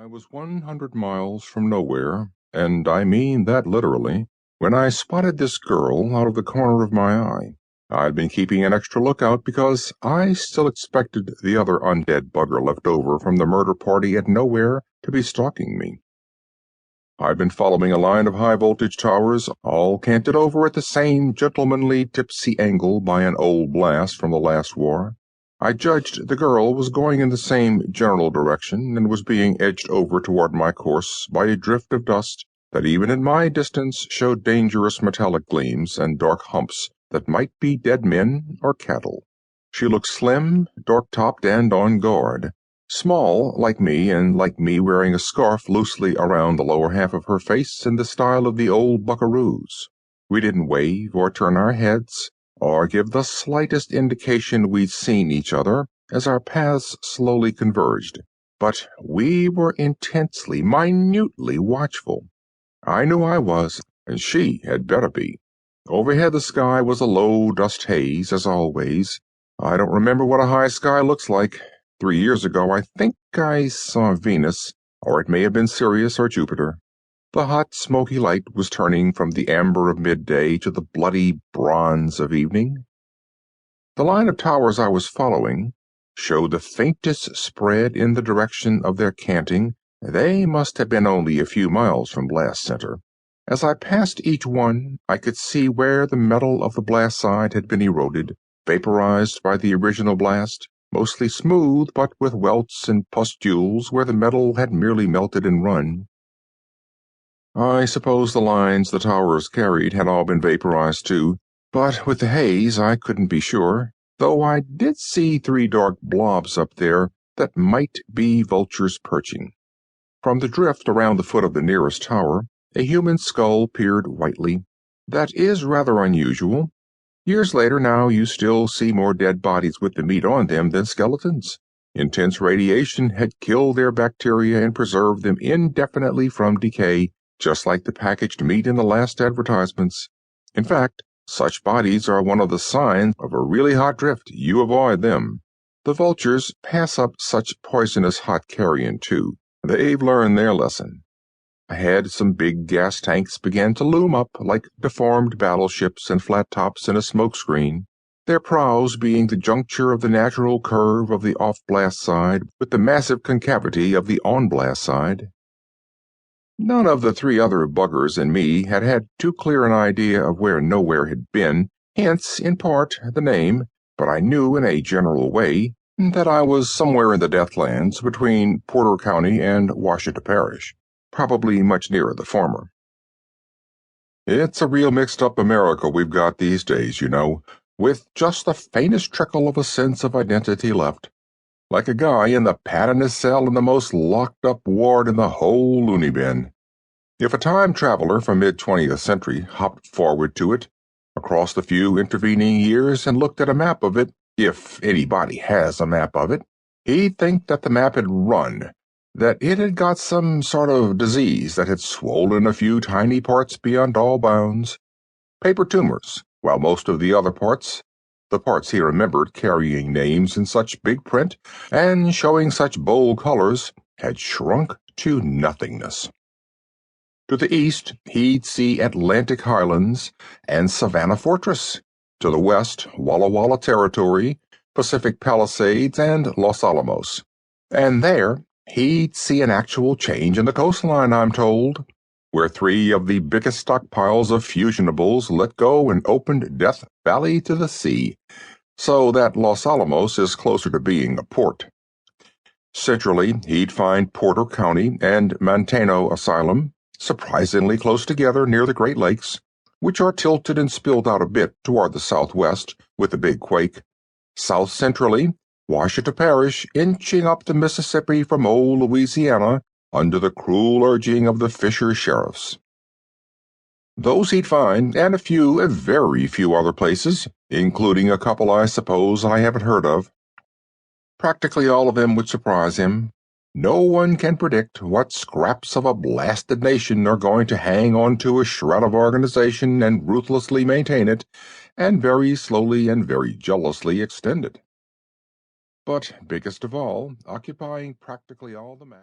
I was 100 miles from nowhere, and I mean that literally, when I spotted this girl out of the corner of my eye. I'd been keeping an extra lookout because I still expected the other undead bugger left over from the murder party at Nowhere to be stalking me. I'd been following a line of high-voltage towers, all canted over at the same gentlemanly tipsy angle by an old blast from the last war. I judged the girl was going in the same general direction and was being edged over toward my course by a drift of dust that even at my distance showed dangerous metallic gleams and dark humps that might be dead men or cattle. She looked slim, dark-topped, and on guard. Small, like me, and like me wearing a scarf loosely around the lower half of her face in the style of the old buckaroos. We didn't wave or turn our heads or give the slightest indication we'd seen each other as our paths slowly converged, but we were intensely, minutely watchful. I knew I was, and she had better be. Overhead the sky was a low dust haze, as always. I don't remember what a high sky looks like. 3 years ago I think I saw Venus, or it may have been Sirius or Jupiter. The hot, smoky light was turning from the amber of midday to the bloody bronze of evening. The line of towers I was following showed the faintest spread in the direction of their canting. They must have been only a few miles from blast center. As I passed each one, I could see where the metal of the blast side had been eroded, vaporized by the original blast, mostly smooth but with welts and pustules where the metal had merely melted and run. I suppose the lines the towers carried had all been vaporized too, but with the haze I couldn't be sure, though I did see 3 dark blobs up there that might be vultures perching. From the drift around the foot of the nearest tower, a human skull peered whitely. That is rather unusual. Years later now you still see more dead bodies with the meat on them than skeletons. Intense radiation had killed their bacteria and preserved them indefinitely from decay, just like the packaged meat in the last advertisements. In fact, such bodies are one of the signs of a really hot drift. You avoid them. The vultures pass up such poisonous hot carrion too. They've learned their lesson. Ahead, some big gas tanks began to loom up like deformed battleships and flat tops in a smokescreen, their prows being the juncture of the natural curve of the off-blast side with the massive concavity of the on-blast side. None of the 3 other buggers and me had had too clear an idea of where Nowhere had been, hence, in part, the name, but I knew in a general way that I was somewhere in the Deathlands between Porter County and Washita Parish, probably much nearer the former. It's a real mixed-up America we've got these days, you know, with just the faintest trickle of a sense of identity left, like a guy in the paddedest cell in the most locked-up ward in the whole loony bin. If a time traveler from mid-20th century hopped forward to it, across the few intervening years, and looked at a map of it, if anybody has a map of it, he'd think that the map had run, that it had got some sort of disease that had swollen a few tiny parts beyond all bounds. Paper tumors, while most of the other parts, the parts he remembered carrying names in such big print and showing such bold colors, had shrunk to nothingness. To the east, he'd see Atlantic Highlands and Savannah Fortress. To the west, Walla Walla Territory, Pacific Palisades, and Los Alamos. And there, he'd see an actual change in the coastline, I'm told, where 3 of the biggest stockpiles of fusionables let go and opened Death Valley to the sea, so that Los Alamos is closer to being a port. Centrally, he'd find Porter County and Manteno Asylum, surprisingly close together near the Great Lakes, which are tilted and spilled out a bit toward the southwest with the big quake. South-centrally, Washita Parish inching up the Mississippi from old Louisiana under the cruel urging of the Fisher sheriffs. Those he'd find, and a very few other places, including a couple I suppose I haven't heard of. Practically all of them would surprise him. No one can predict what scraps of a blasted nation are going to hang on to a shred of organization and ruthlessly maintain it, and very slowly and very jealously extend it. But biggest of all, occupying practically all the map.